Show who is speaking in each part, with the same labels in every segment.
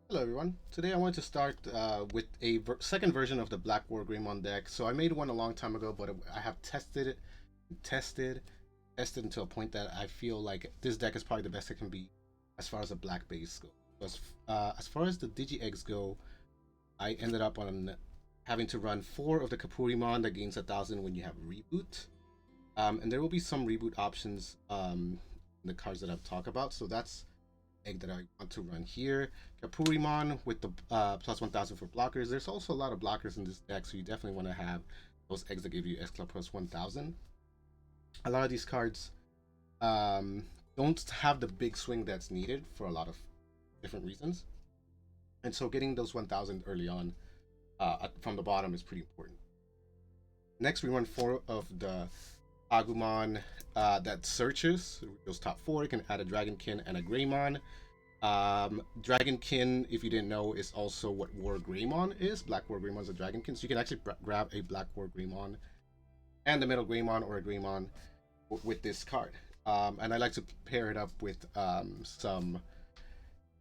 Speaker 1: Hello everyone. Today I want to start with a second version of the Blackwargreymon deck. So I made one a long time ago, but I have tested it, tested, tested until a point that I feel like this deck is probably the best it can be as far as the black base goes. As far as the Digi Eggs go, I ended up on having to run 4 of the Kapurimon that gains 1,000 when you have reboot. And there will be some reboot options in the cards that I've talked about. So that's egg that I want to run here. Kapurimon with the plus 1,000 for blockers. There's also a lot of blockers in this deck, so you definitely want to have those eggs that give you X plus 1,000. A lot of these cards don't have the big swing that's needed for a lot of different reasons. And so getting those 1,000 early on from the bottom is pretty important. Next, we run 4 of the Agumon that searches. Those top 4, you can add a Dragonkin and a Greymon. Dragonkin, if you didn't know, is also what Wargreymon is. Blackwargreymon is a Dragonkin, so you can actually grab a Blackwargreymon and the Metalgreymon or a Greymon with this card. And I like to pair it up with some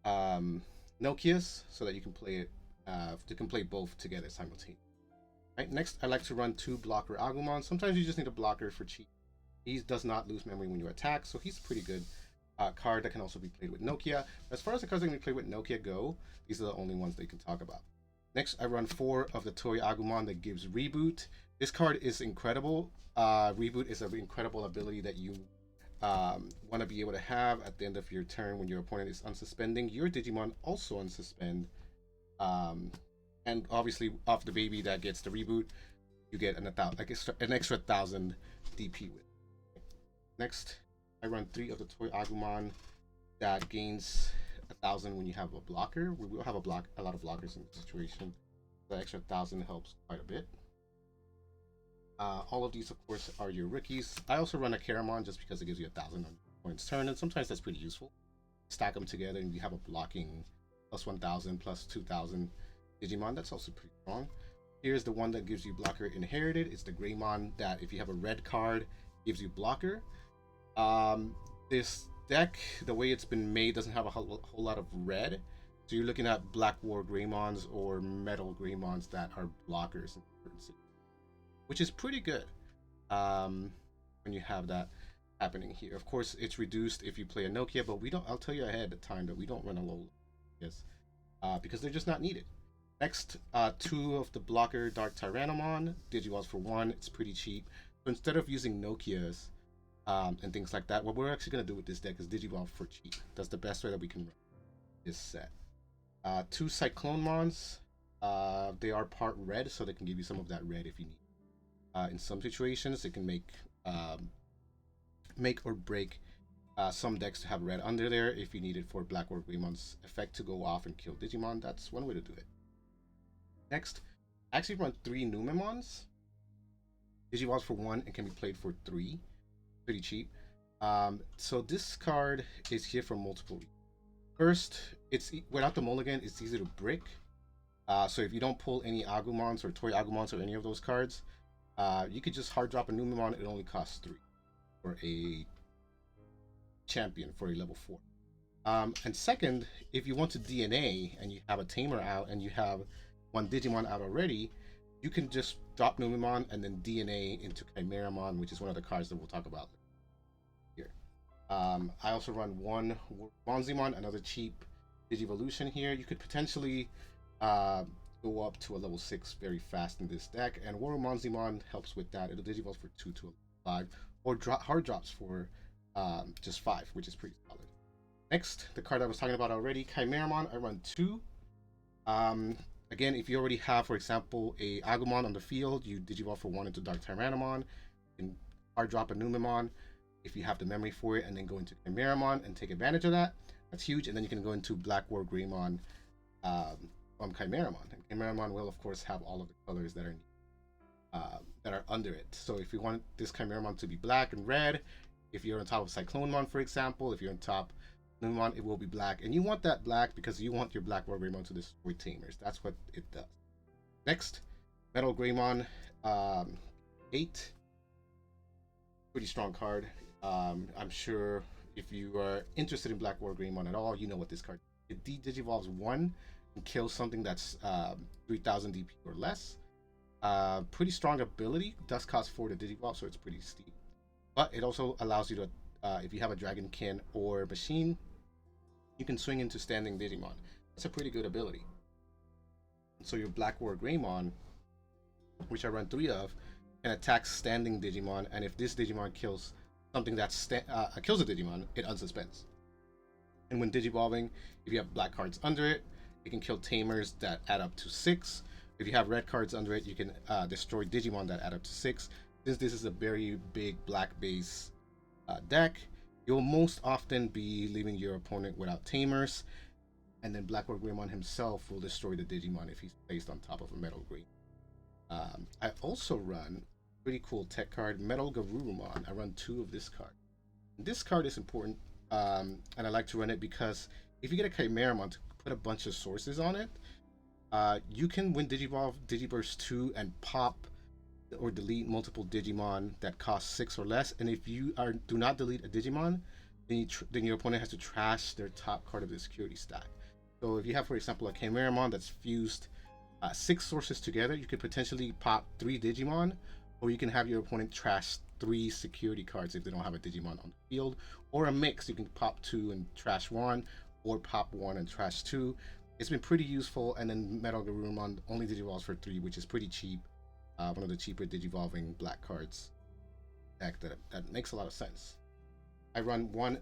Speaker 1: Nokias so that you can play it. You can play both together simultaneously. Right, next, I like to run 2 blocker Agumon. Sometimes you just need a blocker for cheap. He does not lose memory when you attack, so he's a pretty good card that can also be played with Nokia. As far as the cards that can be played with Nokia go, these are the only ones they can talk about. Next, I run 4 of the Toyagumon that gives Reboot. This card is incredible. Reboot is an incredible ability that you want to be able to have at the end of your turn when your opponent is unsuspending. Your Digimon also unsuspend. And obviously, off the baby that gets the reboot, you get an extra 1,000 DP with. Next, I run 3 of the Toyagumon that gains 1,000 when you have a blocker. We will have a lot of blockers in this situation. The extra 1,000 helps quite a bit. All of these, of course, are your rookies. I also run a Keramon just because it gives you 1,000 on points turn, and sometimes that's pretty useful. Stack them together, and you have a blocking plus 1,000 plus 2,000 Digimon. That's also pretty strong. Here's the one that gives you blocker inherited. It's the Greymon that if you have a red card, gives you blocker. This deck, the way it's been made, doesn't have a whole lot of red. So you're looking at Blackwargreymons or Metalgreymons that are blockers in certain situations, which is pretty good when you have that happening here. Of course, it's reduced if you play a Nokia, but we don't. I'll tell you ahead of time that we don't run a low Nokias because they're just not needed. Next, 2 of the blocker Darktyrannomon Digivolves for 1. It's pretty cheap. So instead of using Nokias and things like that, what we're actually going to do with this deck is Digivolve for cheap. That's the best way that we can run this set. 2 Cyclonemons. They are part red, so they can give you some of that red if you need. In some situations, it can make or break some decks to have red under there. If you need it for Blackwargreymon's effect to go off and kill Digimon, that's one way to do it. Next, I actually run 3 Numemons. Digivolves for 1 and can be played for 3. Pretty cheap. So this card is here for multiple reasons. First, it's without the mulligan, it's easy to brick. So if you don't pull any Agumons or Toyagumons or any of those cards, you could just hard drop a Numemon. It only costs 3 for a champion for a level 4. And second, if you want to DNA and you have a Tamer out and you have 1 Digimon out already, you can just drop Numemon and then DNA into Kimeramon, which is one of the cards that we'll talk about here. I also run 1 Warumonzaemon, another cheap Digivolution here. You could potentially go up to a level 6 very fast in this deck, and Warumonzaemon helps with that. It'll Digivolve for 2 to 5, or hard drops for just 5, which is pretty solid. Next, the card I was talking about already, Kimeramon. I run 2. Again, if you already have, for example, a Agumon on the field, you Digivolve for 1 into Darktyrannomon. You can hard drop a Numemon if you have the memory for it, and then go into Kimeramon and take advantage of that. That's huge. And then you can go into Blackwargreymon from Kimeramon. And Kimeramon will, of course, have all of the colors that are under it. So if you want this Kimeramon to be black and red, if you're on top of Cyclonemon, for example, if you're on top Numemon, it will be black, and you want that black because you want your Blackwargreymon to destroy Tamers. That's what it does. Next, Metalgreymon 8. Pretty strong card. I'm sure if you are interested in Blackwargreymon at all, you know what this card is It de-digivolves 1 and kills something that's 3000 DP or less. Pretty strong ability. Does cost 4 to digivolve, so it's pretty steep. But it also allows you to, if you have a Dragonkin or Machine, you can swing into standing Digimon. That's a pretty good ability. So your Blackwargreymon, which I run 3 of, can attack standing Digimon, and if this Digimon kills something that kills a Digimon, it unsuspends. And when digivolving, if you have black cards under it, it can kill Tamers that add up to 6. If you have red cards under it, you can destroy Digimon that add up to 6. Since this is a very big black base deck, you'll most often be leaving your opponent without Tamers, and then Blackwargreymon himself will destroy the Digimon if he's placed on top of a Metalgreymon. I also run a pretty cool tech card, Metalgarurumon. I run 2 of this card. This card is important, and I like to run it because if you get a Kimeramon to put a bunch of sources on it, you can, when Digivolve, Digiburst 2 and pop or delete multiple Digimon that cost 6 or less. And if you do not delete a Digimon, then your opponent has to trash their top card of the security stack. So if you have, for example, a Kimeramon that's fused 6 sources together, you could potentially pop 3 Digimon, or you can have your opponent trash 3 security cards if they don't have a Digimon on the field, or a mix. You can pop 2 and trash 1, or pop 1 and trash 2. It's been pretty useful, and then Metalgarurumon only digivolves for 3, which is pretty cheap. One of the cheaper digivolving black cards deck that makes a lot of sense. I run 1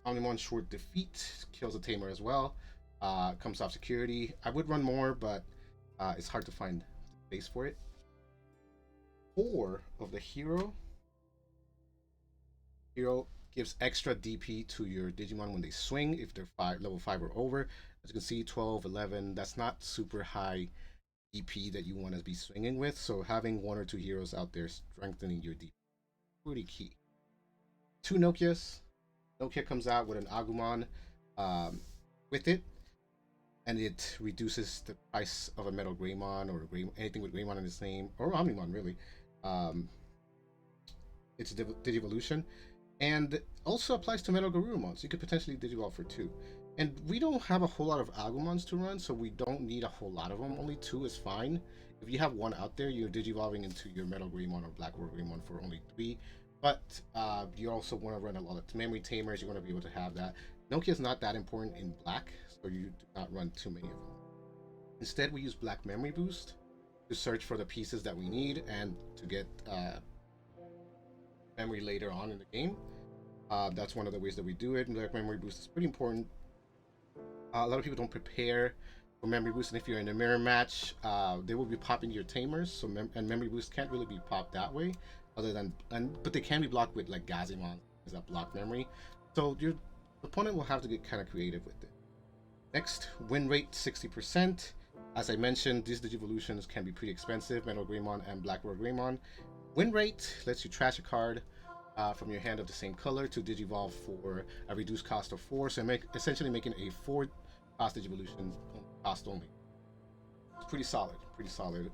Speaker 1: Omnimon Short Defeat, kills a Tamer as well. Comes off security. I would run more, but it's hard to find space for it. 4 of the Hiro. Hiro gives extra DP to your Digimon when they swing if they're level 5 or over. As you can see, 12, 11, that's not super high DP that you want to be swinging with. So having 1 or 2 heroes out there strengthening your DP, pretty key. 2 Nokias. Nokia comes out with an Agumon with it, and it reduces the price of a Metalgreymon or anything with Greymon in its name, or Omnimon really. It's a Digivolution, and also applies to Metalgarurumon, so you could potentially Digivolve for 2. And we don't have a whole lot of Agumons to run, so we don't need a whole lot of them. Only 2 is fine. If you have 1 out there, you're Digivolving into your Metalgreymon or Blackwargreymon for only 3. But you also want to run a lot of memory Tamers. You want to be able to have that. Nokia is not that important in black, so you do not run too many of them. Instead, we use Black Memory Boost to search for the pieces that we need and to get memory later on in the game. That's one of the ways that we do it. And Black Memory Boost is pretty important. A lot of people don't prepare for Memory Boost, and if you're in a mirror match, they will be popping your Tamers. So and Memory Boost can't really be popped that way, other than but they can be blocked with like Gazimon, is that block memory. So your opponent will have to get kind of creative with it. Next, win rate 60%. As I mentioned, these Digivolutions can be pretty expensive, Metalgreymon and Blackwargreymon. Win rate lets you trash a card from your hand of the same color to Digivolve for a reduced cost of 4. So essentially making a 4 cost Digivolution cost only. It's pretty solid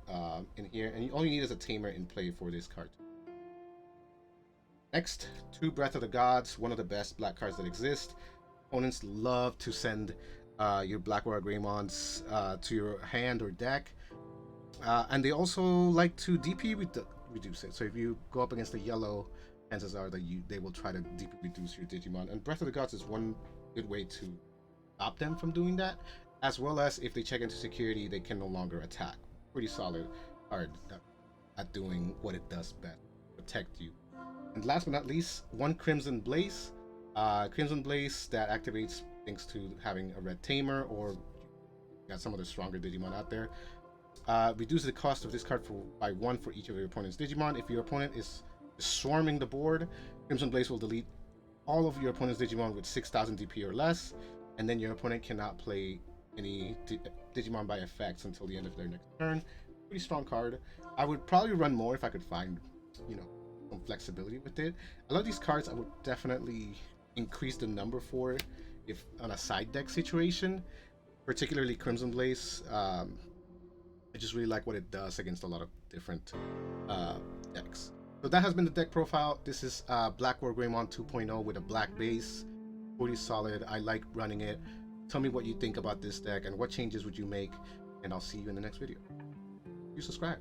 Speaker 1: in here. And all you need is a Tamer in play for this card. Next, 2 Breath of the Gods, one of the best black cards that exist. Opponents love to send your Blackwargreymons to your hand or deck, and they also like to DP reduce it. So if you go up against the yellow, chances are that they will try to DP reduce your Digimon. And Breath of the Gods is one good way to stop them from doing that, as well as if they check into security, they can no longer attack. Pretty solid card at doing what it does best, protect you. And last but not least, 1 Crimson Blaze. Crimson Blaze that activates thanks to having a red Tamer, or you got some of the stronger Digimon out there. Reduce the cost of this card by 1 for each of your opponent's Digimon. If your opponent is swarming the board, Crimson Blaze will delete all of your opponent's Digimon with 6,000 DP or less, and then your opponent cannot play any Digimon by effects until the end of their next turn. Pretty strong card. I would probably run more if I could find, some flexibility with it. A lot of these cards I would definitely increase the number for if on a side deck situation, particularly Crimson Blaze. I just really like what it does against a lot of different decks. So that has been the deck profile. This is Blackwargreymon 2.0 with a black base. Pretty solid. I like running it. Tell me what you think about this deck and what changes would you make, and I'll see you in the next video. You subscribe.